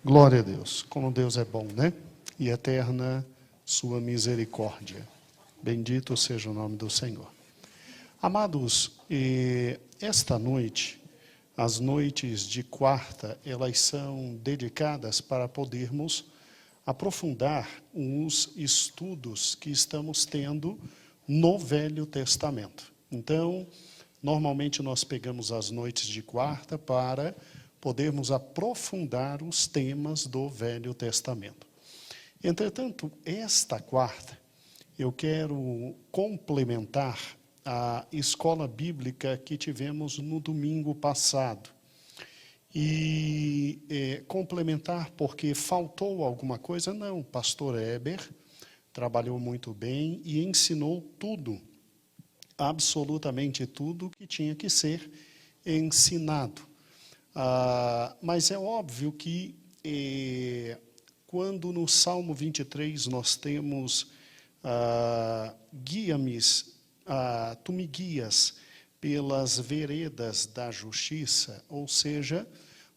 Glória a Deus. Como Deus é bom, né? E eterna sua misericórdia. Bendito seja o nome do Senhor. Amados, esta noite, as noites de quarta, elas são dedicadas para podermos aprofundar os estudos que estamos tendo no Velho Testamento. Então, normalmente nós pegamos as noites de quarta para podermos aprofundar os temas do Velho Testamento. Entretanto, esta quarta, eu quero complementar a escola bíblica que tivemos no domingo passado. E complementar porque faltou alguma coisa? Não, o pastor Heber trabalhou muito bem e ensinou tudo, absolutamente tudo que tinha que ser ensinado. Mas é óbvio que quando no Salmo 23 nós temos tu me guias pelas veredas da justiça, ou seja,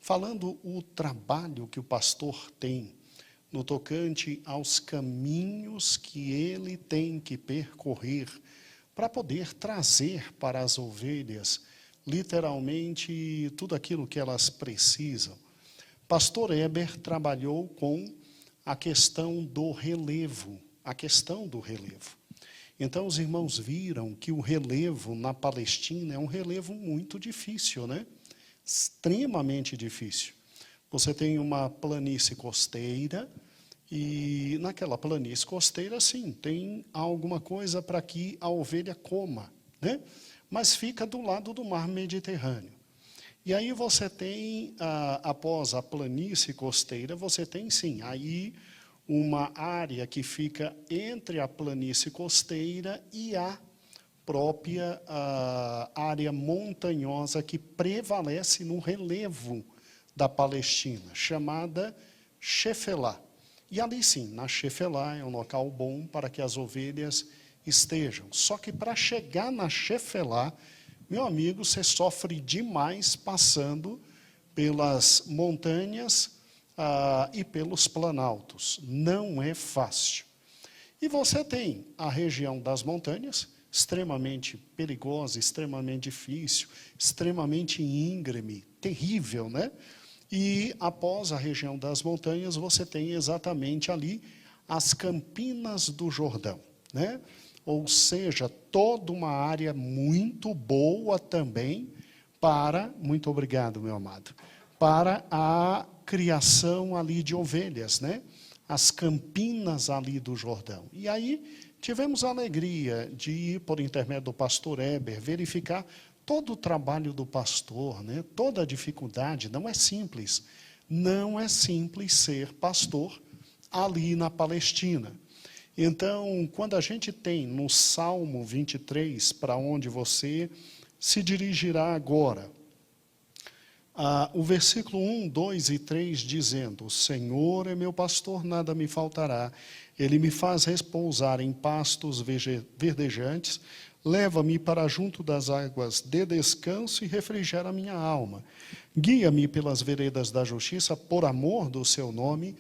falando o trabalho que o pastor tem no tocante aos caminhos que ele tem que percorrer para poder trazer para as ovelhas literalmente tudo aquilo que elas precisam. Pastor Heber trabalhou com a questão do relevo, Então, os irmãos viram que o relevo na Palestina é um relevo muito difícil, né? Extremamente difícil. Você tem uma planície costeira e naquela planície costeira, sim, tem alguma coisa para que a ovelha coma, né? Mas fica do lado do mar Mediterrâneo. E aí você tem, após a planície costeira, você tem sim, aí uma área que fica entre a planície costeira e a própria área montanhosa que prevalece no relevo da Palestina, chamada Shefelá. E ali sim, na Shefelá é um local bom para que as ovelhas estejam. Só que para chegar na Shefelá, meu amigo, você sofre demais passando pelas montanhas e pelos planaltos. Não é fácil. E você tem a região das montanhas, extremamente perigosa, extremamente difícil, extremamente íngreme, terrível, né? E após a região das montanhas, você tem exatamente ali as Campinas do Jordão, né? Ou seja, toda uma área muito boa também para, muito obrigado, meu amado, para a criação ali de ovelhas, né? As Campinas ali do Jordão. E aí tivemos a alegria de ir, por intermédio do pastor Heber, verificar todo o trabalho do pastor, né? Toda a dificuldade. Não é simples. Não é simples ser pastor ali na Palestina. Então, quando a gente tem no Salmo 23, para onde você se dirigirá agora, o versículo 1, 2 e 3 dizendo: o Senhor é meu pastor, nada me faltará. Ele me faz repousar em pastos verdejantes, leva-me para junto das águas de descanso e refrigera a minha alma. Guia-me pelas veredas da justiça, por amor do seu nome.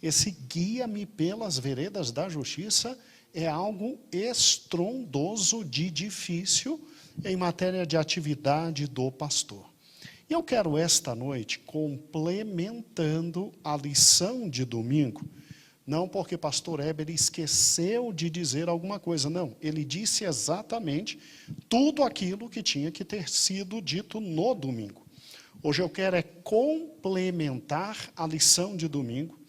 Esse guia-me pelas veredas da justiça é algo estrondoso de difícil em matéria de atividade do pastor. E eu quero esta noite, complementando a lição de domingo, não porque pastor Heber esqueceu de dizer alguma coisa, não. Ele disse exatamente tudo aquilo que tinha que ter sido dito no domingo. Hoje eu quero complementar a lição de domingo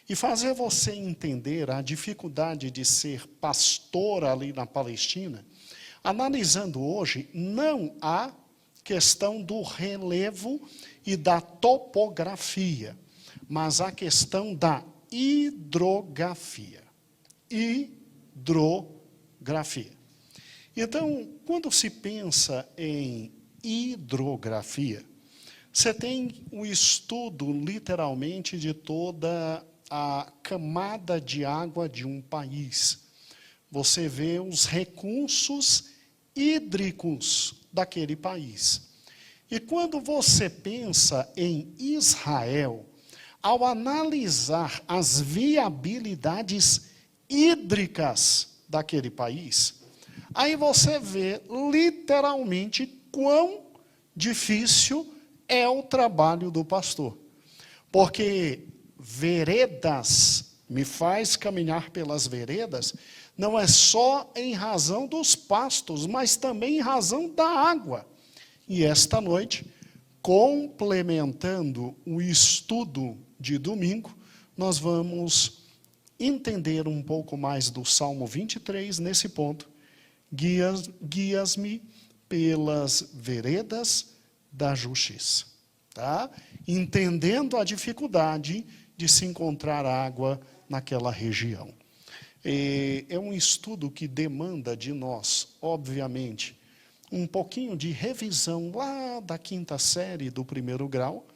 e fazer você entender a dificuldade de ser pastor ali na Palestina, analisando hoje não a questão do relevo e da topografia, mas a questão da hidrografia. Hidrografia. Então, quando se pensa em hidrografia, você tem o estudo, literalmente, de toda a camada de água de um país. Você vê os recursos hídricos daquele país. E quando você pensa em Israel, Ao analisar as viabilidades hídricas daquele país, aí você vê literalmente quão difícil é o trabalho do pastor. Porque veredas, me faz caminhar pelas veredas, não é só em razão dos pastos, mas também em razão da água. E esta noite, complementando o estudo de domingo, nós vamos entender um pouco mais do Salmo 23 nesse ponto. Guias-me pelas veredas da justiça. Tá? Entendendo a dificuldade de se encontrar água naquela região. É um estudo que demanda de nós, obviamente, um pouquinho de revisão lá da 5ª série do 1º grau.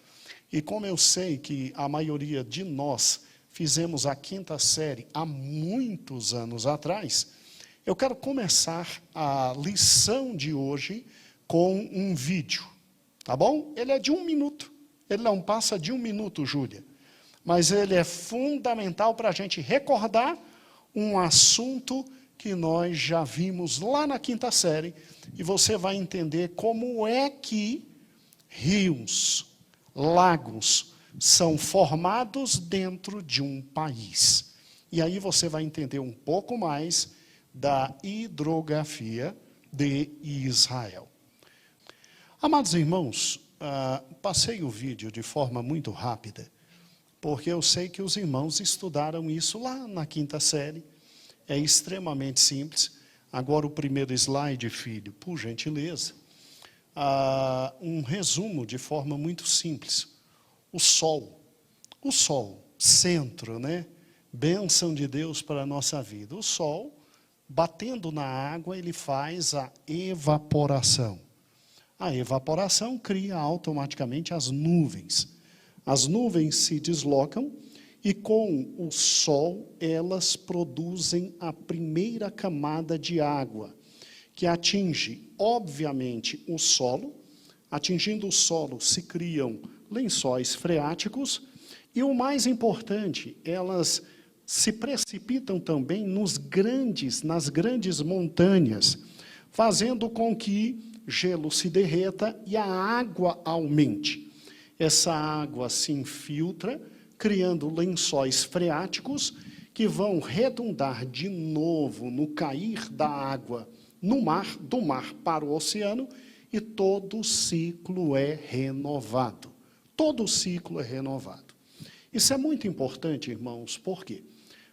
E como eu sei que a maioria de nós fizemos a 5ª série há muitos anos atrás, eu quero começar a lição de hoje com um vídeo. Tá bom? Ele é de 1 minuto. Ele não passa de 1 minuto, Júlia. Mas ele é fundamental para a gente recordar um assunto que nós já vimos lá na 5ª série. E você vai entender como é que rios, lagos, são formados dentro de um país. E aí você vai entender um pouco mais da hidrografia de Israel. Amados irmãos, passei o vídeo de forma muito rápida, porque eu sei que os irmãos estudaram isso lá na 5ª série. É extremamente simples. Agora o primeiro slide, filho, por gentileza. Um resumo de forma muito simples. O sol, centro, né? Bênção de Deus para a nossa vida. O sol, batendo na água, ele faz a evaporação. A evaporação cria automaticamente as nuvens. As nuvens se deslocam e com o sol elas produzem a primeira camada de água, que atinge, obviamente, o solo. Atingindo o solo se criam lençóis freáticos e, o mais importante, elas se precipitam também nas grandes montanhas, fazendo com que gelo se derreta e a água aumente. Essa água se infiltra, criando lençóis freáticos que vão redundar de novo no cair da água no mar, do mar para o oceano, e todo o ciclo é renovado. Todo o ciclo é renovado. Isso é muito importante, irmãos, por quê?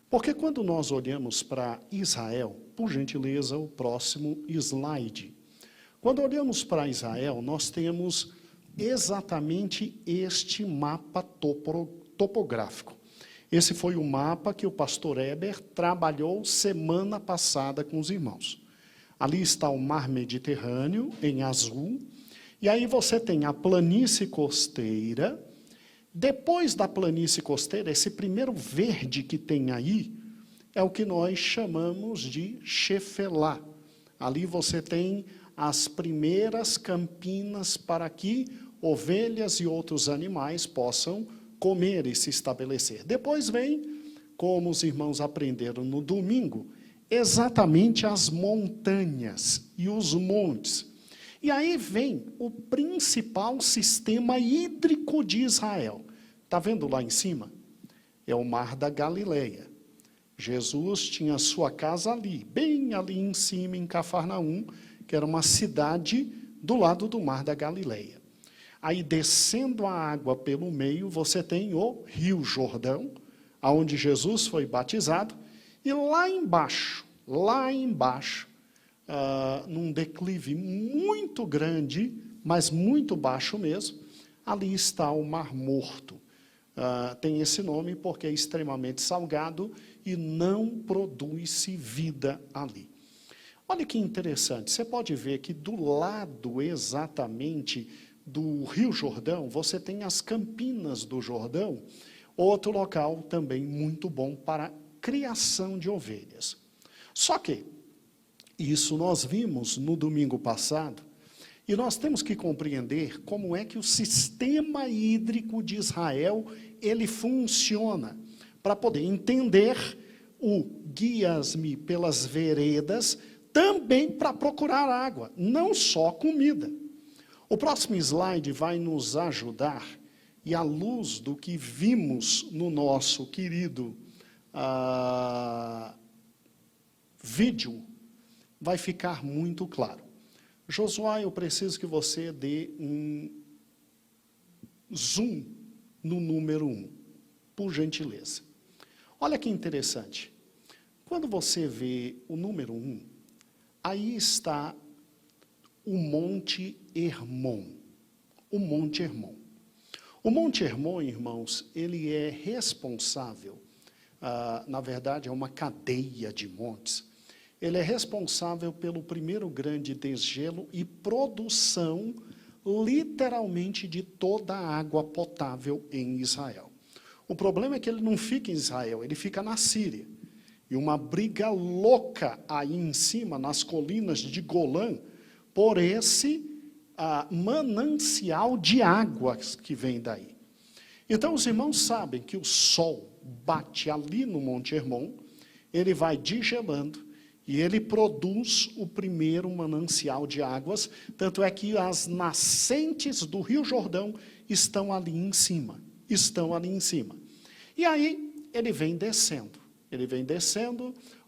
Porque quando nós olhamos para Israel, por gentileza, o próximo slide. Quando olhamos para Israel, nós temos exatamente este mapa topográfico. Esse foi o mapa que o pastor Eber trabalhou semana passada com os irmãos. Ali está o mar Mediterrâneo, em azul, e aí você tem a planície costeira. Depois da planície costeira, esse primeiro verde que tem aí, é o que nós chamamos de Shefelá. Ali você tem as primeiras campinas para que ovelhas e outros animais possam comer e se estabelecer. Depois vem, como os irmãos aprenderam no domingo, exatamente as montanhas e os montes. E aí vem o principal sistema hídrico de Israel. Está vendo lá em cima? É o Mar da Galileia. Jesus tinha sua casa ali, bem ali em cima, em Cafarnaum, que era uma cidade do lado do Mar da Galileia. Aí, descendo a água pelo meio, você tem o Rio Jordão, onde Jesus foi batizado, e lá embaixo, num declive muito grande, mas muito baixo mesmo, ali está o Mar Morto. Tem esse nome porque é extremamente salgado e não produz-se vida ali. Olha que interessante, você pode ver que do lado exatamente do Rio Jordão, você tem as Campinas do Jordão, outro local também muito bom para criação de ovelhas. Só que, isso nós vimos no domingo passado, E nós temos que compreender como é que o sistema hídrico de Israel, ele funciona, para poder entender o guias-me pelas veredas, também para procurar água, não só comida. O próximo slide vai nos ajudar, e à luz do que vimos no nosso querido vídeo, vai ficar muito claro. Josué, eu preciso que você dê um zoom no número 1, por gentileza. Olha que interessante. Quando você vê o número 1, aí está o Monte Hermon. O Monte Hermon. O Monte Hermon, irmãos, ele é responsável, na verdade é uma cadeia de montes, ele é responsável pelo primeiro grande desgelo e produção, literalmente, de toda a água potável em Israel. O problema é que ele não fica em Israel, ele fica na Síria. E uma briga louca aí em cima, nas colinas de Golã, por esse manancial de águas que vem daí. Então, os irmãos sabem que o sol bate ali no Monte Hermon, ele vai digelando, e ele produz o primeiro manancial de águas, tanto é que as nascentes do Rio Jordão estão ali em cima, E aí, ele vem descendo,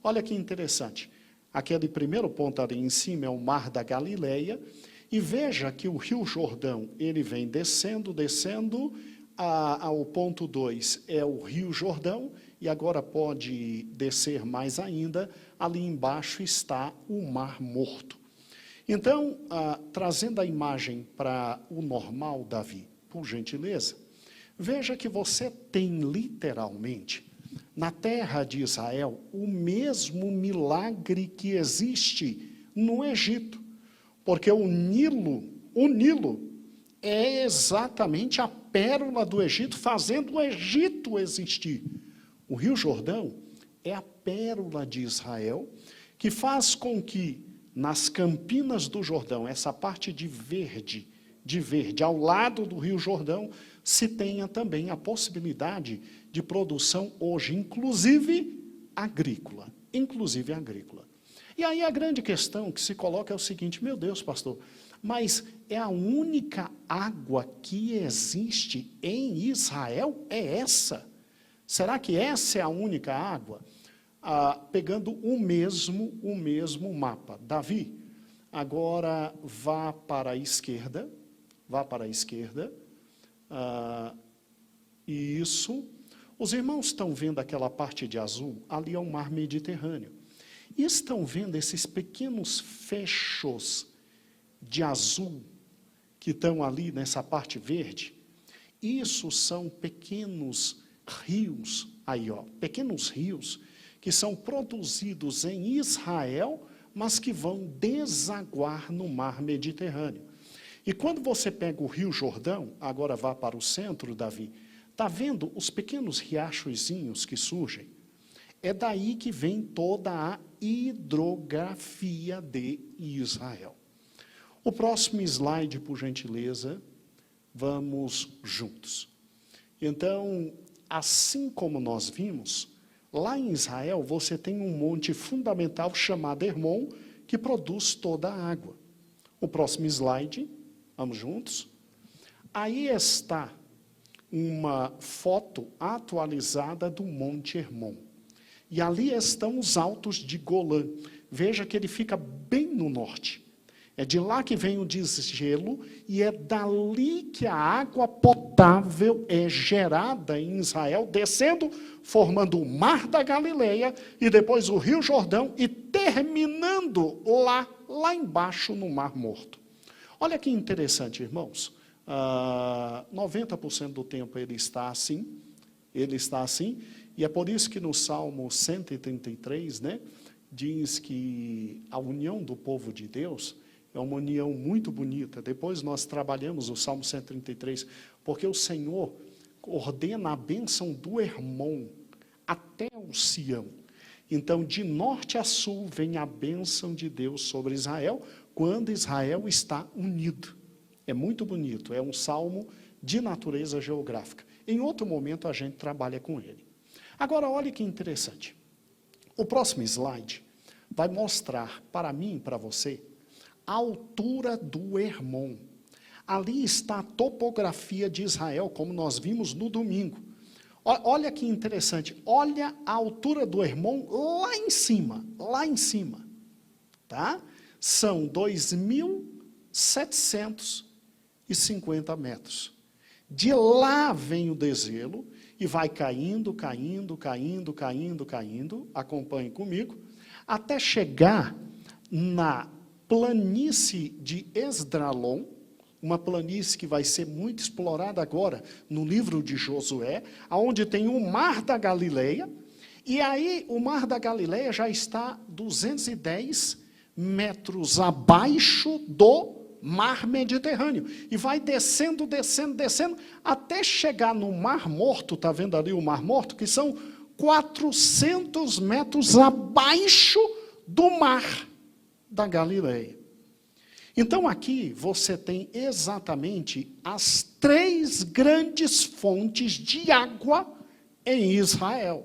olha que interessante, aquele primeiro ponto ali em cima é o Mar da Galileia, e veja que o Rio Jordão, ele vem descendo, ao ponto 2 é o Rio Jordão, e agora pode descer mais ainda, ali embaixo está o Mar Morto. Então, trazendo a imagem para o normal, Davi, por gentileza, veja que você tem literalmente, na terra de Israel, o mesmo milagre que existe no Egito, porque o Nilo é exatamente a pérola do Egito, fazendo o Egito existir. O Rio Jordão é a pérola de Israel, que faz com que, nas campinas do Jordão, essa parte de verde, ao lado do Rio Jordão, se tenha também a possibilidade de produção hoje, inclusive agrícola. E aí a grande questão que se coloca é o seguinte: meu Deus, pastor, mas é a única água que existe em Israel? É essa? Será que essa é a única água? Pegando o mesmo mapa. Davi, agora vá para a esquerda. Isso. Os irmãos estão vendo aquela parte de azul? Ali é o mar Mediterrâneo. E estão vendo esses pequenos fechos de azul que estão ali nessa parte verde? Isso são pequenos rios, pequenos rios que são produzidos em Israel, mas que vão desaguar no mar Mediterrâneo. E quando você pega o Rio Jordão, agora vá para o centro, Davi, está vendo os pequenos riachozinhos que surgem? É daí que vem toda a hidrografia de Israel. O próximo slide, por gentileza, vamos juntos. Então, assim como nós vimos, lá em Israel você tem um monte fundamental chamado Hermon, que produz toda a água. O próximo slide, vamos juntos. Aí está uma foto atualizada do Monte Hermon. E ali estão os altos de Golã. Veja que ele fica bem no norte. É de lá que vem o desgelo e é dali que a água potável é gerada em Israel, descendo, formando o Mar da Galileia e depois o Rio Jordão e terminando lá embaixo no Mar Morto. Olha que interessante, irmãos. 90% do tempo ele está assim, e é por isso que no Salmo 133, diz que a união do povo de Deus é uma união muito bonita. Depois nós trabalhamos o Salmo 133, porque o Senhor ordena a bênção do Hermon até o Sião. Então, de norte a sul vem a bênção de Deus sobre Israel, quando Israel está unido. É muito bonito, é um salmo de natureza geográfica. Em outro momento a gente trabalha com ele. Agora, olha que interessante. O próximo slide vai mostrar para mim e para você a altura do Hermon. Ali está a topografia de Israel, como nós vimos no domingo. Olha que interessante, olha a altura do Hermon lá em cima, tá? São 2.750 metros. De lá vem o dezelo e vai caindo, acompanhe comigo, até chegar na planície de Esdralon, uma planície que vai ser muito explorada agora no livro de Josué, onde tem o Mar da Galileia, e aí o Mar da Galileia já está 210 metros abaixo do Mar Mediterrâneo, e vai descendo, até chegar no Mar Morto, está vendo ali o Mar Morto, que são 400 metros abaixo do Mar da Galileia. Então, aqui você tem exatamente as 3 grandes fontes de água em Israel.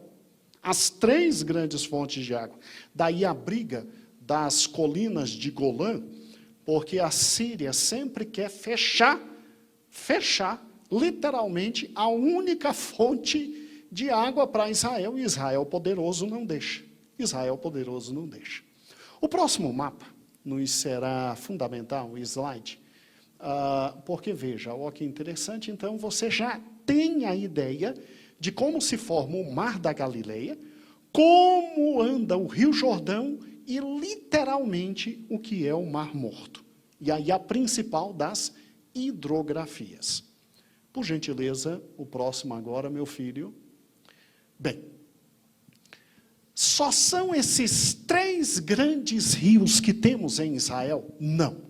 As 3 grandes fontes de água. Daí a briga das colinas de Golã, porque a Síria sempre quer fechar literalmente a única fonte de água para Israel, e Israel poderoso não deixa. O próximo mapa nos será fundamental, o slide, porque, veja, olha que interessante, então você já tem a ideia de como se forma o Mar da Galileia, como anda o Rio Jordão e, literalmente, o que é o Mar Morto. E aí a principal das hidrografias. Por gentileza, o próximo agora, meu filho. Bem, só são esses 3 grandes rios que temos em Israel? Não.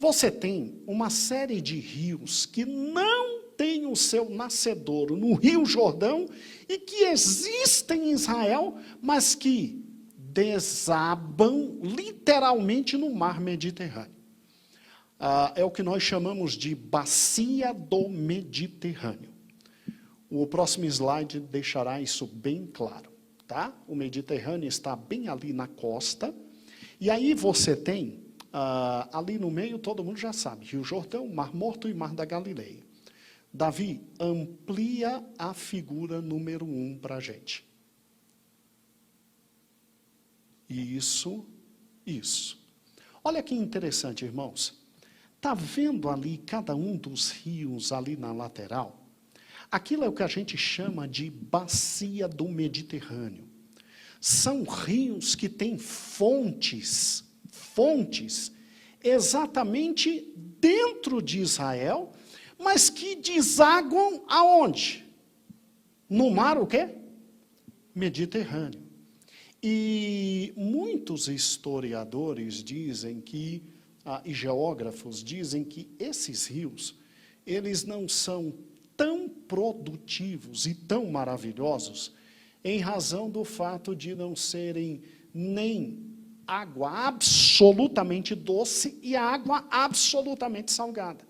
Você tem uma série de rios que não têm o seu nascedouro no Rio Jordão e que existem em Israel, mas que desabam literalmente no Mar Mediterrâneo. É o que nós chamamos de bacia do Mediterrâneo. O próximo slide deixará isso bem claro. Tá? O Mediterrâneo está bem ali na costa, e aí você tem, ali no meio, todo mundo já sabe, Rio Jordão, Mar Morto e Mar da Galileia. Davi, amplia a figura número 1 para a gente. Isso. Olha que interessante, irmãos. Está vendo ali cada um dos rios ali na lateral? Aquilo é o que a gente chama de bacia do Mediterrâneo. São rios que têm fontes exatamente dentro de Israel, mas que desaguam aonde? No mar o quê? Mediterrâneo. E muitos historiadores dizem que, e geógrafos dizem que esses rios, eles não são tão produtivos e tão maravilhosos em razão do fato de não serem nem água absolutamente doce e água absolutamente salgada,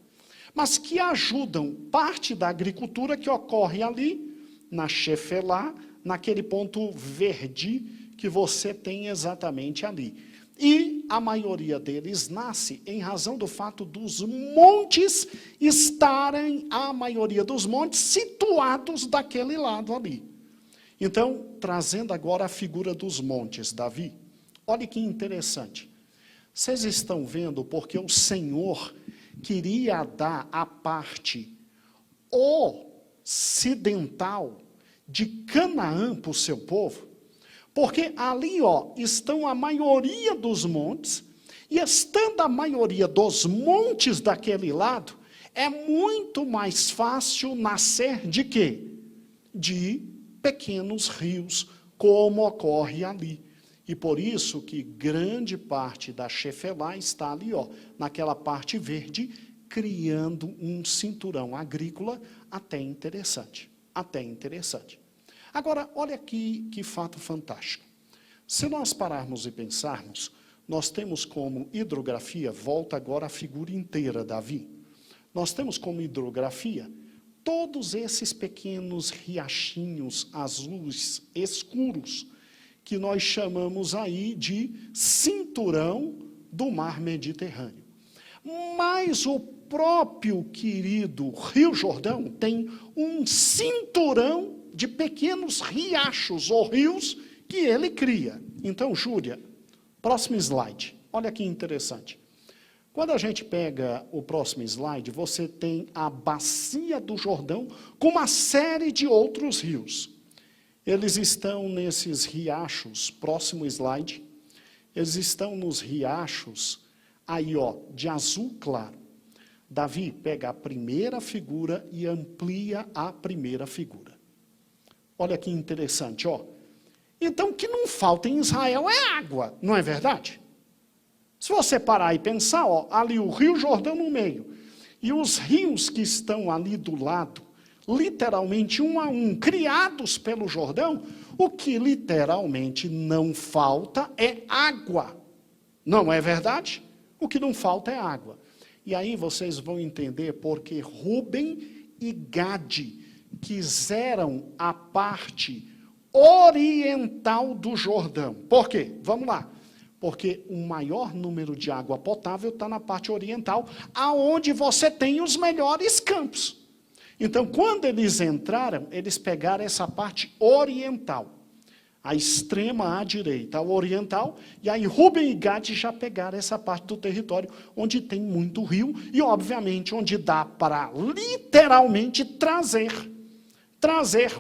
mas que ajudam parte da agricultura que ocorre ali, na Shefelá, naquele ponto verde que você tem exatamente ali. E a maioria deles nasce em razão do fato dos montes estarem, a maioria dos montes, situados daquele lado ali. Então, trazendo agora a figura dos montes, Davi, olha que interessante. Vocês estão vendo porque o Senhor queria dar a parte ocidental de Canaã para o seu povo? Porque ali, estão a maioria dos montes, e estando a maioria dos montes daquele lado, é muito mais fácil nascer de quê? De pequenos rios, como ocorre ali. E por isso que grande parte da Shefelá está ali, naquela parte verde, criando um cinturão agrícola até interessante. Agora, olha aqui que fato fantástico. Se nós pararmos e pensarmos, nós temos como hidrografia, volta agora a figura inteira, Davi. Nós temos como hidrografia todos esses pequenos riachinhos azuis escuros, que nós chamamos aí de cinturão do mar Mediterrâneo. Mas o próprio querido Rio Jordão tem um cinturão de pequenos riachos ou rios que ele cria. Então, Júlia, próximo slide. Olha que interessante. Quando a gente pega o próximo slide, você tem a bacia do Jordão com uma série de outros rios. Eles estão nesses riachos, próximo slide, eles estão nos riachos, aí ó, de azul claro. Davi, pega a primeira figura e amplia a primeira figura. Olha que interessante, ó. Então, o que não falta em Israel é água, não é verdade? Se você parar e pensar, ó, ali o Rio Jordão no meio, e os rios que estão ali do lado, literalmente um a um, criados pelo Jordão, o que literalmente não falta é água. Não é verdade? O que não falta é água. E aí vocês vão entender porque Rúben e Gade quiseram a parte oriental do Jordão. Por quê? Vamos lá. Porque o maior número de água potável está na parte oriental, aonde você tem os melhores campos. Então, quando eles entraram, eles pegaram essa parte oriental, a extrema à direita, a oriental, e aí Rúben e Gade já pegaram essa parte do território, onde tem muito rio, e, obviamente, onde dá para, literalmente, trazer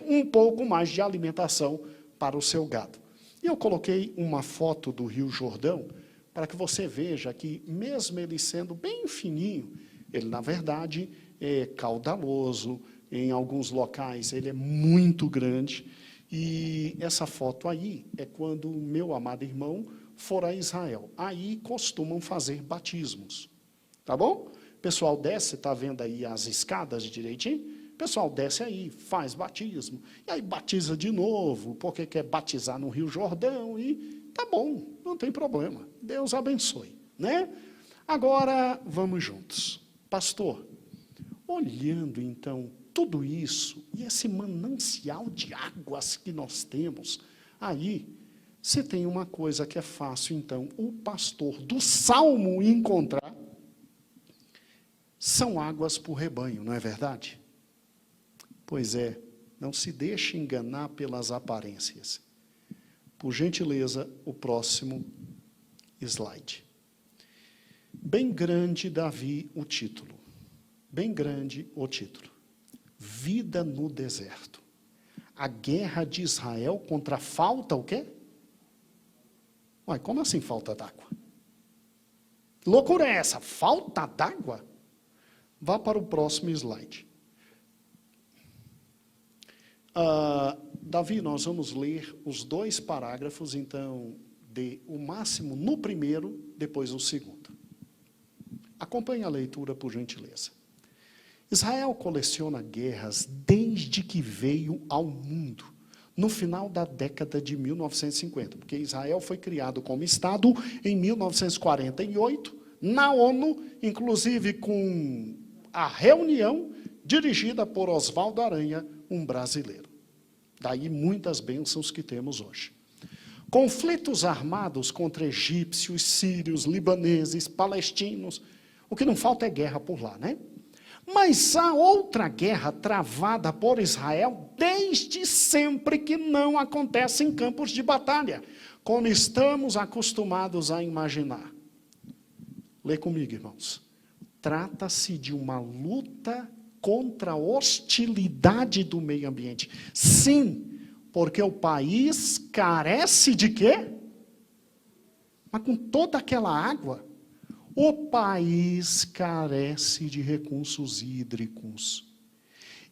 um pouco mais de alimentação para o seu gado. E eu coloquei uma foto do Rio Jordão, para que você veja que, mesmo ele sendo bem fininho, ele, na verdade, é caudaloso, em alguns locais ele é muito grande, e essa foto aí é quando o meu amado irmão for a Israel. Aí costumam fazer batismos, tá bom? O pessoal desce, está vendo aí as escadas direitinho? O pessoal desce aí, faz batismo, e aí batiza de novo, porque quer batizar no Rio Jordão, e tá bom, não tem problema, Deus abençoe, né? Agora, vamos juntos. Pastor, olhando então tudo isso, e esse manancial de águas que nós temos, aí, você tem uma coisa que é fácil, então, o pastor do Salmo encontrar, são águas para o rebanho, não é verdade? Pois é, não se deixe enganar pelas aparências. Por gentileza, o próximo slide. Bem grande, Davi, o título. Bem grande o título. Vida no deserto. A guerra de Israel contra a falta o quê? Ué, como assim falta d'água? Que loucura é essa? Falta d'água? Vá para o próximo slide. Davi, nós vamos ler os 2 parágrafos, então, o máximo no primeiro, depois no segundo. Acompanhe a leitura, por gentileza. Israel coleciona guerras desde que veio ao mundo, no final da década de 1950, porque Israel foi criado como Estado em 1948, na ONU, inclusive com a reunião dirigida por Oswaldo Aranha, um brasileiro. Daí muitas bênçãos que temos hoje. Conflitos armados contra egípcios, sírios, libaneses, palestinos. O que não falta é guerra por lá, né? Mas há outra guerra travada por Israel desde sempre que não acontece em campos de batalha, como estamos acostumados a imaginar. Lê comigo, irmãos. Trata-se de uma luta contra a hostilidade do meio ambiente. Sim, porque o país carece de quê? Mas com toda aquela água, o país carece de recursos hídricos.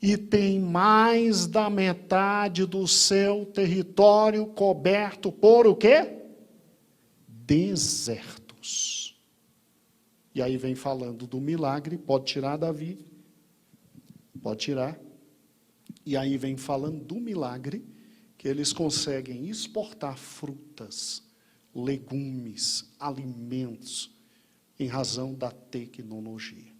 E tem mais da metade do seu território coberto por o quê? Desertos. E aí vem falando do milagre, pode tirar, Davi? Pode tirar. E aí vem falando do milagre, que eles conseguem exportar frutas legumes, alimentos, em razão da tecnologia.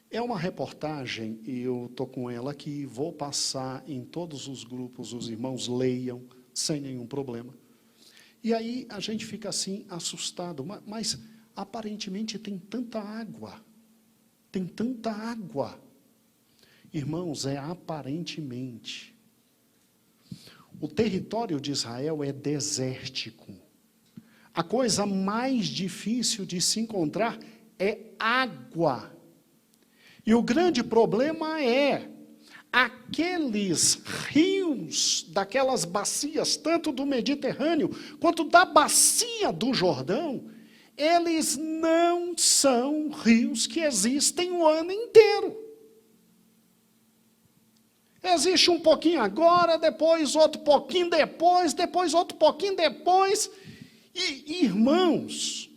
É uma reportagem, e eu estou com ela aqui, vou passar em todos os grupos, os irmãos leiam, sem nenhum problema. E aí a gente fica assim, assustado, mas aparentemente tem tanta água. Tem tanta água. Irmãos, é aparentemente. O território de Israel é desértico. A coisa mais difícil de se encontrar é água. E o grande problema é aqueles rios, daquelas bacias, tanto do Mediterrâneo quanto da bacia do Jordão, eles não são rios que existem o ano inteiro. Existe um pouquinho agora, depois outro pouquinho depois outro pouquinho depois. E, irmãos,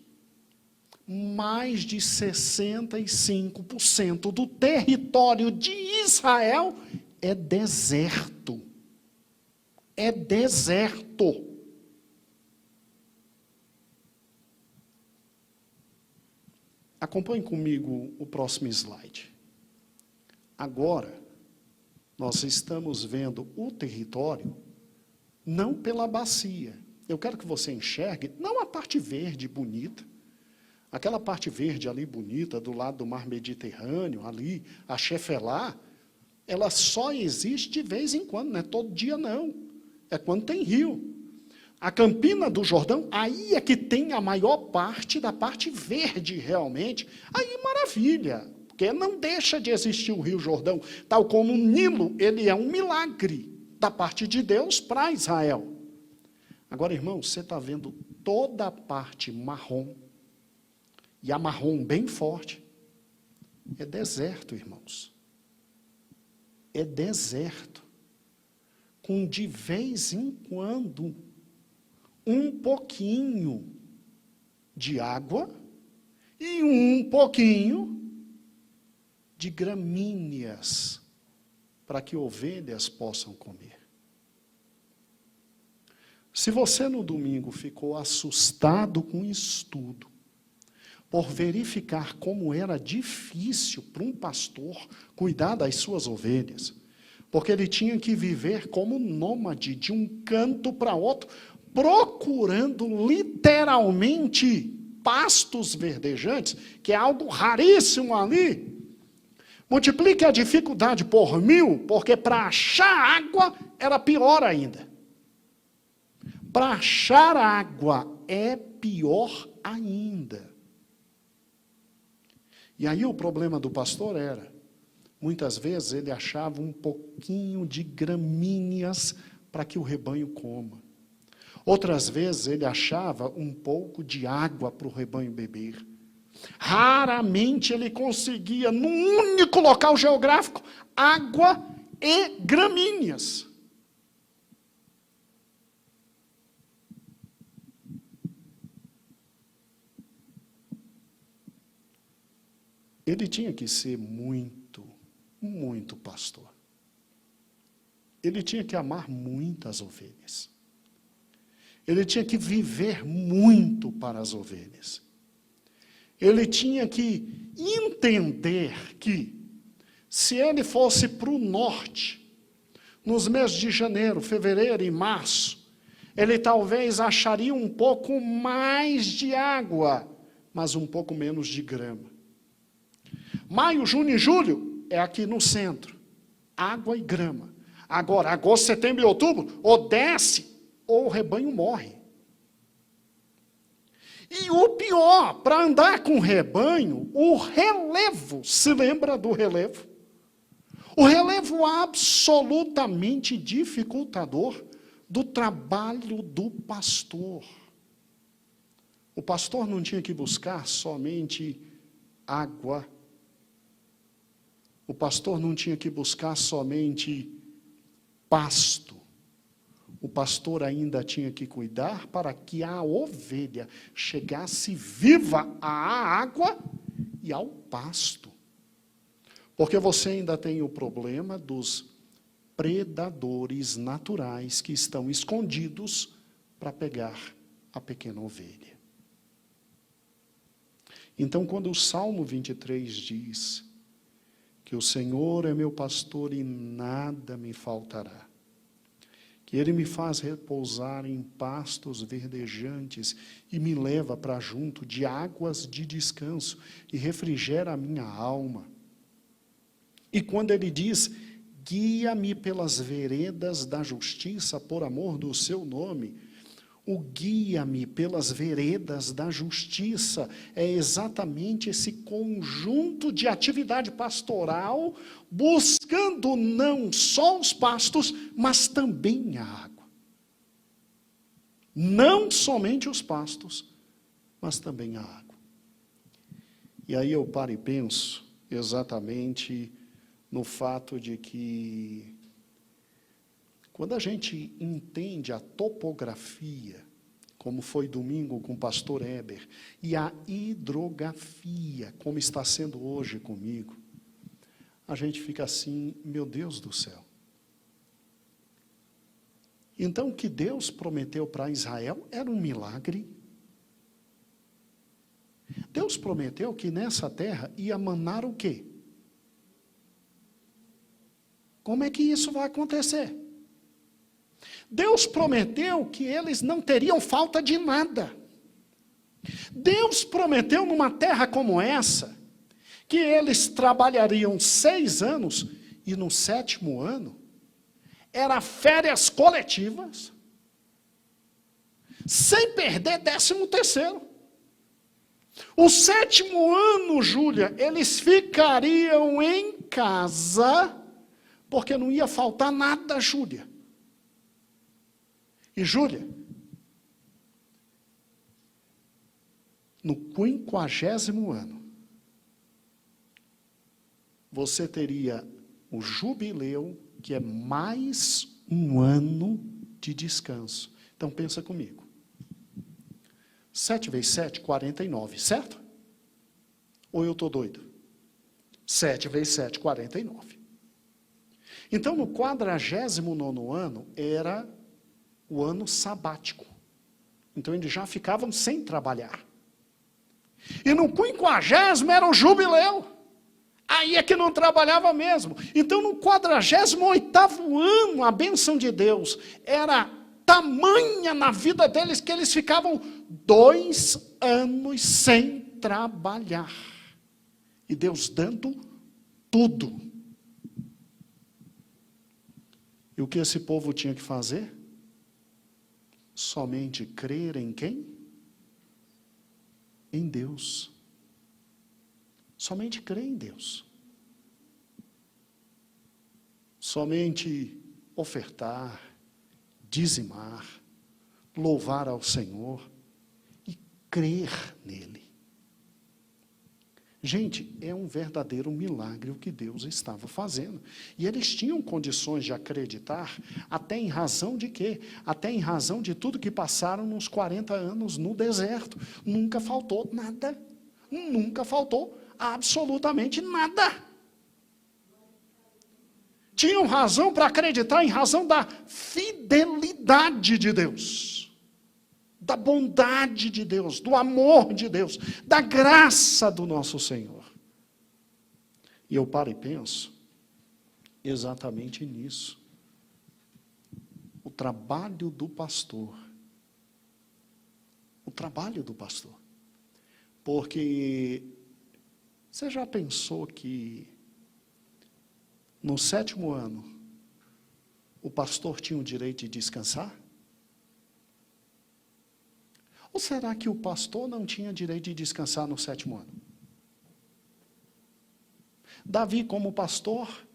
mais de 65% do território de Israel é deserto. É deserto. Acompanhe comigo o próximo slide. Agora, nós estamos vendo o território não pela bacia. Eu quero que você enxergue, não a parte verde bonita, aquela parte verde ali bonita, do lado do mar Mediterrâneo, ali, a Chefelá, ela só existe de vez em quando, não é todo dia não, é quando tem rio. A Campina do Jordão, aí é que tem a maior parte da parte verde realmente, aí maravilha, porque não deixa de existir o Rio Jordão, tal como o Nilo, ele é um milagre da parte de Deus para Israel. Agora, irmão, você está vendo toda a parte marrom, e a marrom bem forte, é deserto, irmãos. É deserto. Com de vez em quando, um pouquinho de água e um pouquinho de gramíneas para que ovelhas possam comer. Se você no domingo ficou assustado com isso tudo, por verificar como era difícil para um pastor cuidar das suas ovelhas, porque ele tinha que viver como nômade de um canto para outro, procurando literalmente pastos verdejantes, que é algo raríssimo ali. Multiplique a dificuldade por 1000, porque para achar água era pior ainda. Para achar água é pior ainda. E aí o problema do pastor era, muitas vezes ele achava um pouquinho de gramíneas para que o rebanho coma. Outras vezes ele achava um pouco de água para o rebanho beber. Raramente ele conseguia, num único local geográfico, água e gramíneas. Ele tinha que ser muito pastor. Ele tinha que amar muitas ovelhas. Ele tinha que viver muito para as ovelhas. Ele tinha que entender que, se ele fosse para o norte, nos meses de janeiro, fevereiro e março, ele talvez acharia um pouco mais de água, mas um pouco menos de grama. Maio, junho e julho é aqui no centro, água e grama. Agora, agosto, setembro e outubro, ou desce, ou o rebanho morre. E o pior, para andar com o rebanho, o relevo, se lembra do relevo? O relevo absolutamente dificultador do trabalho do pastor. O pastor não tinha que buscar somente água. O pastor não tinha que buscar somente pasto. O pastor ainda tinha que cuidar para que a ovelha chegasse viva à água e ao pasto. Porque você ainda tem o problema dos predadores naturais que estão escondidos para pegar a pequena ovelha. Então, quando o Salmo 23 diz que o Senhor é meu pastor e nada me faltará, que Ele me faz repousar em pastos verdejantes e me leva para junto de águas de descanso e refrigera a minha alma. E quando Ele diz, guia-me pelas veredas da justiça por amor do seu nome, o guia-me pelas veredas da justiça é exatamente esse conjunto de atividade pastoral, buscando não só os pastos, mas também a água. Não somente os pastos, mas também a água. E aí eu paro e penso exatamente no fato de que quando a gente entende a topografia, como foi domingo com o pastor Heber, e a hidrografia, como está sendo hoje comigo, a gente fica assim, meu Deus do céu. Então, o que Deus prometeu para Israel era um milagre. Deus prometeu que nessa terra ia manar o quê? Como é que isso vai acontecer? Deus prometeu que eles não teriam falta de nada. Deus prometeu numa terra como essa, que eles trabalhariam 6 anos, e no 7º ano, era férias coletivas, sem perder 13º. O 7º ano, Júlia, eles ficariam em casa, porque não ia faltar nada, Júlia. E Júlia, no 50º ano, você teria o jubileu, que é mais um ano de descanso. Então pensa comigo. 7 vezes 7, 49, certo? Ou eu estou doido? 7 vezes 7, 49. Então no 49º ano era o ano sabático. Então eles já ficavam sem trabalhar. E no 50º era o jubileu. Aí é que não trabalhava mesmo. Então no 48º ano, a bênção de Deus era tamanha na vida deles que eles ficavam 2 anos sem trabalhar. E Deus dando tudo. E o que esse povo tinha que fazer? Somente crer em quem? Em Deus. Somente crer em Deus. Somente ofertar, dizimar, louvar ao Senhor e crer nele. Gente, é um verdadeiro milagre o que Deus estava fazendo. E eles tinham condições de acreditar, até em razão de quê? Até em razão de tudo que passaram nos 40 anos no deserto. Nunca faltou nada. Nunca faltou absolutamente nada. Tinham razão para acreditar em razão da fidelidade de Deus. Da bondade de Deus, do amor de Deus, da graça do nosso Senhor. E eu paro e penso exatamente nisso. O trabalho do pastor. O trabalho do pastor. Porque você já pensou que no 7º ano o pastor tinha o direito de descansar? Ou será que o pastor não tinha direito de descansar no 7º ano? Davi, como pastor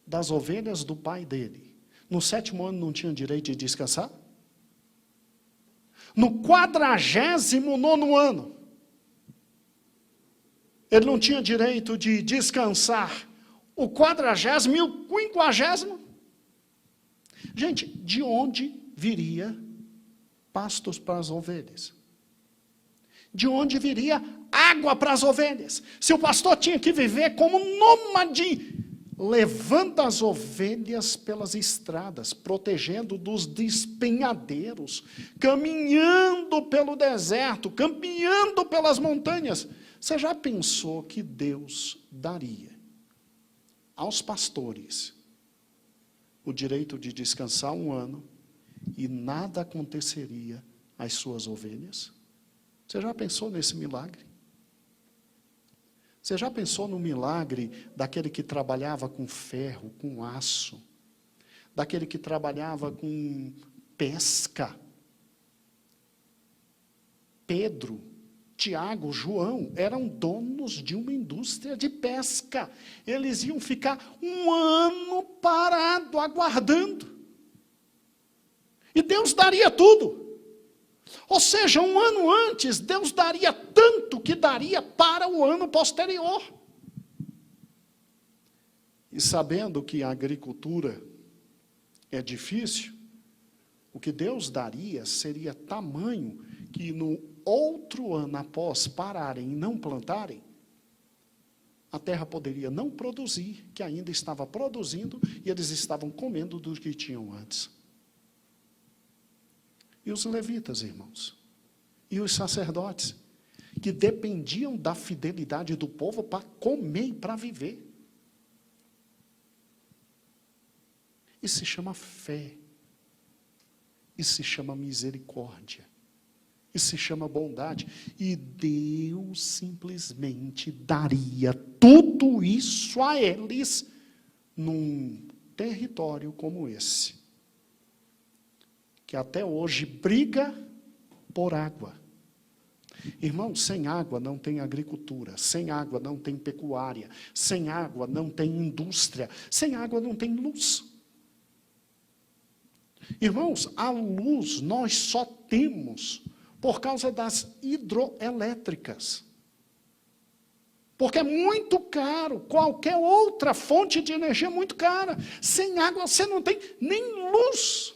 das ovelhas do pai dele, no 7º ano não tinha direito de descansar? No 49º ano, ele não tinha direito de descansar? O 40º e o 50º? Gente, de onde viria pastos para as ovelhas? De onde viria água para as ovelhas? Se o pastor tinha que viver como nômade levando as ovelhas pelas estradas, protegendo dos despenhadeiros, caminhando pelo deserto, caminhando pelas montanhas. Você já pensou que Deus daria aos pastores o direito de descansar um ano e nada aconteceria às suas ovelhas? Você já pensou nesse milagre? Você já pensou no milagre daquele que trabalhava com ferro, com aço, daquele que trabalhava com pesca? Pedro, Tiago, João eram donos de uma indústria de pesca. Eles iam ficar um ano parado, aguardando. E Deus daria tudo. Ou seja, um ano antes, Deus daria tanto que daria para o ano posterior. E sabendo que a agricultura é difícil, o que Deus daria seria tamanho que no outro ano após pararem e não plantarem, a terra poderia não produzir, que ainda estava produzindo, e eles estavam comendo do que tinham antes. E os levitas, irmãos, e os sacerdotes, que dependiam da fidelidade do povo para comer e para viver. Isso se chama fé. Isso se chama misericórdia. Isso se chama bondade. E Deus simplesmente daria tudo isso a eles num território como esse, que até hoje briga por água. Irmão, sem água não tem agricultura, sem água não tem pecuária, sem água não tem indústria, sem água não tem luz. Irmãos, a luz nós só temos por causa das hidroelétricas. Porque é muito caro, qualquer outra fonte de energia é muito cara. Sem água você não tem nem luz.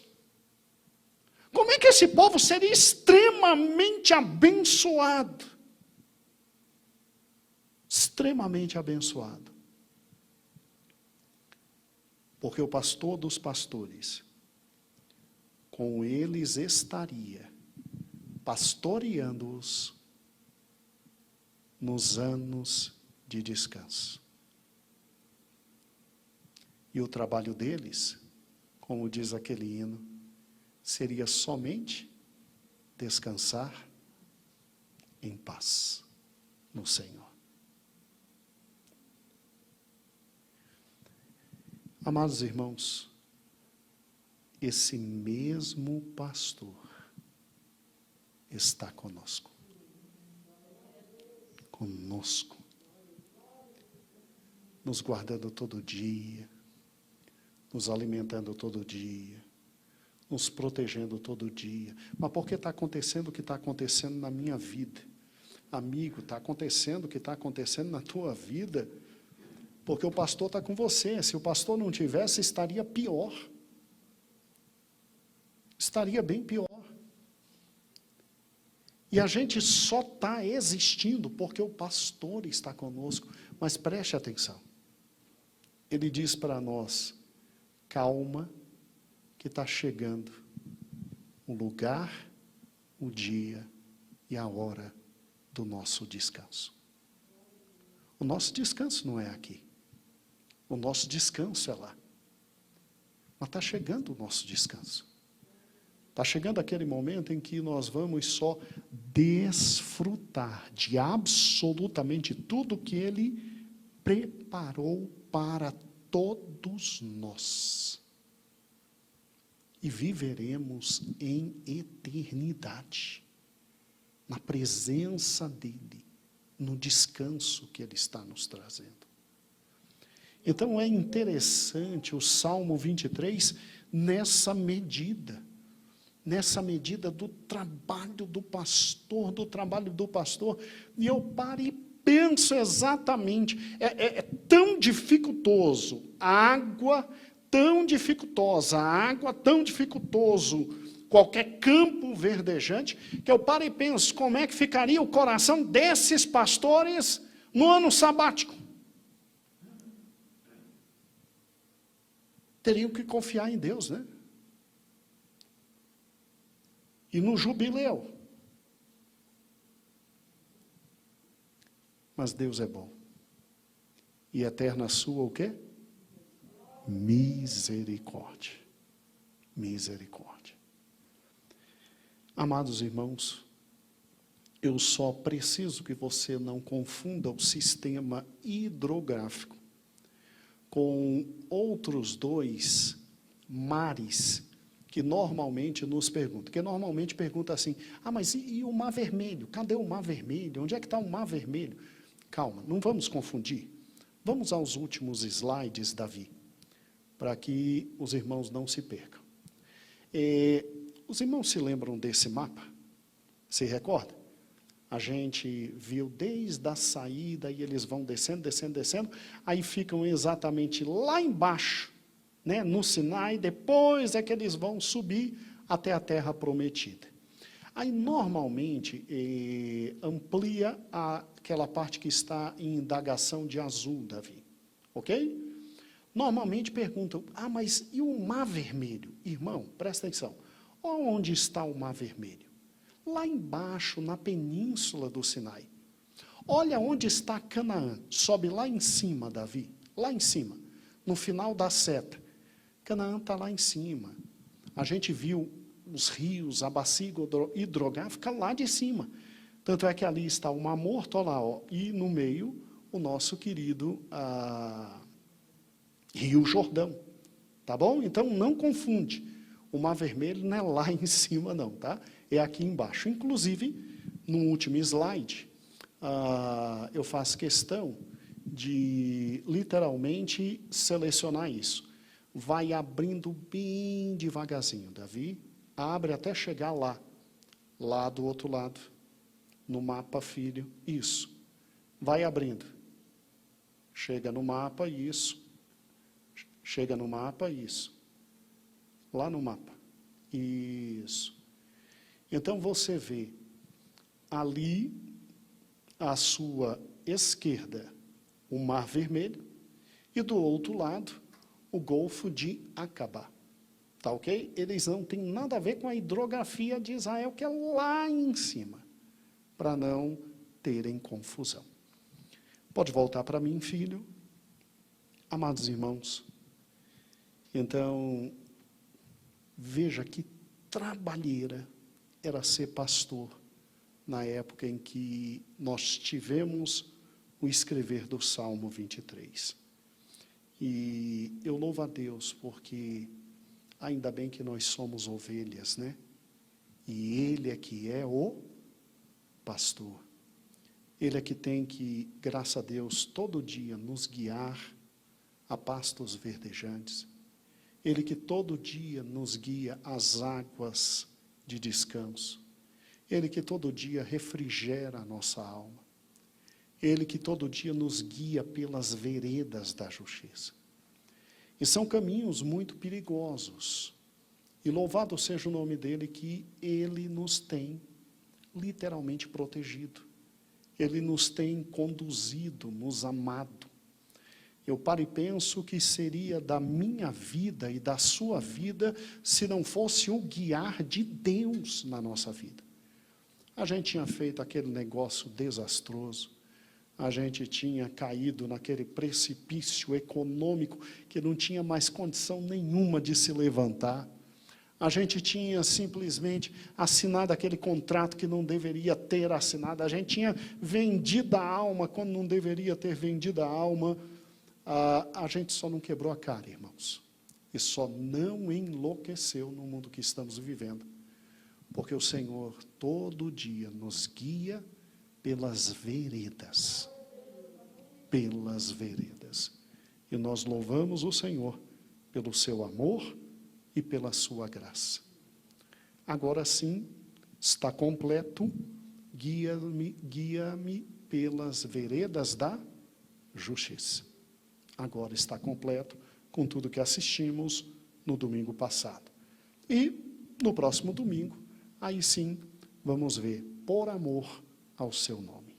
Como é que esse povo seria extremamente abençoado? Extremamente abençoado. Porque o pastor dos pastores, com eles estaria, pastoreando-os nos anos de descanso. E o trabalho deles, como diz aquele hino, seria somente descansar em paz no Senhor. Amados irmãos, esse mesmo pastor está conosco. Conosco. Nos guardando todo dia, nos alimentando todo dia, nos protegendo todo dia. Mas por que está acontecendo o que está acontecendo na minha vida? Amigo, está acontecendo o que está acontecendo na tua vida, porque o pastor está com você. Se o pastor não tivesse, estaria pior. Estaria bem pior. E a gente só está existindo porque o pastor está conosco. Mas preste atenção. Ele diz para nós, calma, que está chegando o lugar, o dia e a hora do nosso descanso. O nosso descanso não é aqui. O nosso descanso é lá. Mas está chegando o nosso descanso. Está chegando aquele momento em que nós vamos só desfrutar de absolutamente tudo que Ele preparou para todos nós. E viveremos em eternidade, na presença dEle, no descanso que Ele está nos trazendo. Então é interessante o Salmo 23 nessa medida do trabalho do pastor, e eu paro e penso exatamente, é tão dificultoso, água tão dificultosa, qualquer campo verdejante, que eu paro e penso, como é que ficaria o coração desses pastores no ano sabático? teriam que confiar em Deus, né? E no jubileu. Mas Deus é bom. E eterna sua o quê? Misericórdia. Misericórdia. Amados irmãos, eu só preciso que você não confunda o sistema hidrográfico com outros dois mares que normalmente nos perguntam. Porque normalmente pergunta assim, mas e o Mar Vermelho? Cadê o Mar Vermelho? Onde é que está o Mar Vermelho? Calma, não vamos confundir. Vamos aos últimos slides, Davi, para que os irmãos não se percam. Os irmãos se lembram desse mapa? Se recorda? A gente viu desde a saída e eles vão descendo, descendo, descendo, aí ficam exatamente lá embaixo, né, no Sinai, depois é que eles vão subir até a terra prometida. Aí, normalmente, amplia aquela parte que está em indagação de azul, Davi. Ok? Normalmente perguntam, mas e o Mar Vermelho? Irmão, presta atenção. Onde está o Mar Vermelho? Lá embaixo, na península do Sinai. Olha onde está Canaã. Sobe lá em cima, Davi. Lá em cima. No final da seta. Canaã está lá em cima. A gente viu os rios, a bacia hidrográfica lá de cima. Tanto é que ali está o Mar Morto, lá, e no meio o nosso querido Rio Jordão. Tá bom? Então não confunde. O Mar Vermelho não é lá em cima não, tá? É aqui embaixo. Inclusive, no último slide, eu faço questão de literalmente selecionar isso. Vai abrindo bem devagarzinho, Davi. Abre até chegar lá do outro lado, no mapa, filho, isso. Vai abrindo. Chega no mapa, isso. Chega no mapa, isso. Lá no mapa, isso. Então, você vê ali, à sua esquerda, o Mar Vermelho, e do outro lado, o Golfo de Acabá. Tá ok? Eles não têm nada a ver com a hidrografia de Israel, que é lá em cima, para não terem confusão. Pode voltar para mim, filho. Amados irmãos, então, veja que trabalheira era ser pastor na época em que nós tivemos o escrever do Salmo 23. E eu louvo a Deus porque ainda bem que nós somos ovelhas, né? E Ele é que é o pastor. Ele é que tem que, graças a Deus, todo dia nos guiar a pastos verdejantes. Ele que todo dia nos guia às águas de descanso. Ele que todo dia refrigera a nossa alma. Ele que todo dia nos guia pelas veredas da justiça. E são caminhos muito perigosos. E louvado seja o nome dele, que ele nos tem literalmente protegido. Ele nos tem conduzido, nos amado. Eu paro e penso que seria da minha vida e da sua vida se não fosse o guiar de Deus na nossa vida. A gente tinha feito aquele negócio desastroso. A gente tinha caído naquele precipício econômico que não tinha mais condição nenhuma de se levantar. A gente tinha simplesmente assinado aquele contrato que não deveria ter assinado. A gente tinha vendido a alma quando não deveria ter vendido a alma. A gente só não quebrou a cara, irmãos. E só não enlouqueceu no mundo que estamos vivendo. Porque o Senhor todo dia nos guia pelas veredas. Pelas veredas. E nós louvamos o Senhor pelo seu amor e pela sua graça. Agora sim, está completo, guia-me pelas veredas da justiça. Agora está completo com tudo que assistimos no domingo passado. E no próximo domingo, aí sim, vamos ver por amor ao seu nome.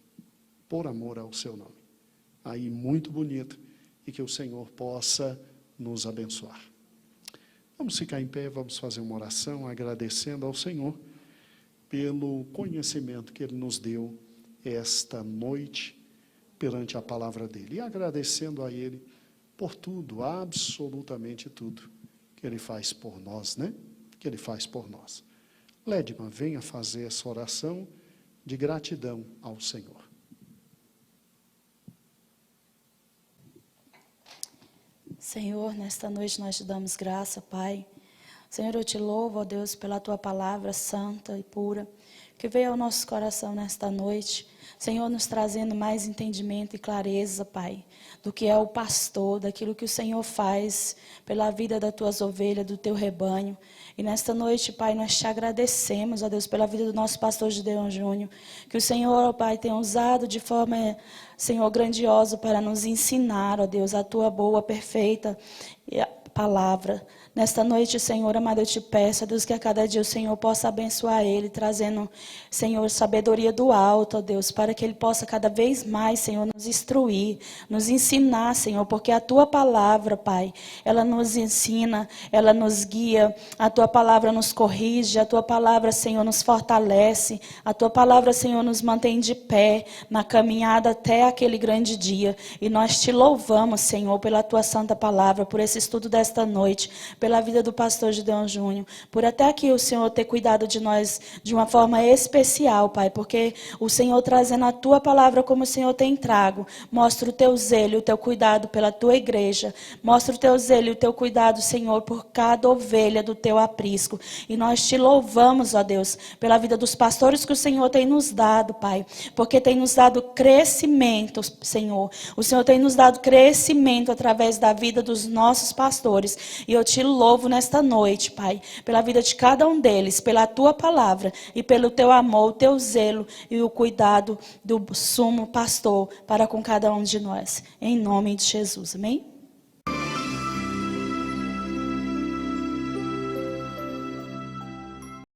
Por amor ao seu nome. Aí muito bonito, e que o Senhor possa nos abençoar. Vamos ficar em pé, vamos fazer uma oração agradecendo ao Senhor pelo conhecimento que Ele nos deu esta noite perante a palavra dEle. E agradecendo a Ele por tudo, absolutamente tudo, que Ele faz por nós, né? Que Ele faz por nós. Lédima, venha fazer essa oração de gratidão ao Senhor. Senhor, nesta noite nós te damos graça, Pai. Senhor, eu te louvo, ó Deus, pela tua palavra santa e pura, que veio ao nosso coração nesta noite. Senhor, nos trazendo mais entendimento e clareza, Pai, do que é o pastor, daquilo que o Senhor faz pela vida das tuas ovelhas, do teu rebanho. E nesta noite, Pai, nós te agradecemos, ó Deus, pela vida do nosso pastor Gideon Júnior, que o Senhor, ó Pai, tem usado de forma, Senhor, grandiosa para nos ensinar, ó Deus, a tua boa, perfeita palavra. Nesta noite, Senhor amado, eu te peço, Deus, que a cada dia o Senhor possa abençoar ele, trazendo, Senhor, sabedoria do alto, ó Deus, para que ele possa cada vez mais, Senhor, nos instruir, nos ensinar, Senhor, porque a tua palavra, Pai, ela nos ensina, ela nos guia, a tua palavra nos corrige, a tua palavra, Senhor, nos fortalece, a tua palavra, Senhor, nos mantém de pé na caminhada até aquele grande dia. E nós te louvamos, Senhor, pela tua santa palavra, por esse estudo desta noite, pela vida do pastor Gideon Júnior, por até aqui o Senhor ter cuidado de nós de uma forma especial, Pai, porque o Senhor trazendo a tua palavra como o Senhor tem trago, mostra o teu zelo e o teu cuidado pela tua igreja, mostra o teu zelo e o teu cuidado, Senhor, por cada ovelha do teu aprisco. E nós te louvamos, ó Deus, pela vida dos pastores que o Senhor tem nos dado, Pai, porque tem nos dado crescimento, Senhor. O Senhor tem nos dado crescimento através da vida dos nossos pastores. E eu te louvo nesta noite, Pai, pela vida de cada um deles, pela tua palavra e pelo teu amor, o teu zelo e o cuidado do sumo pastor para com cada um de nós. Em nome de Jesus. Amém?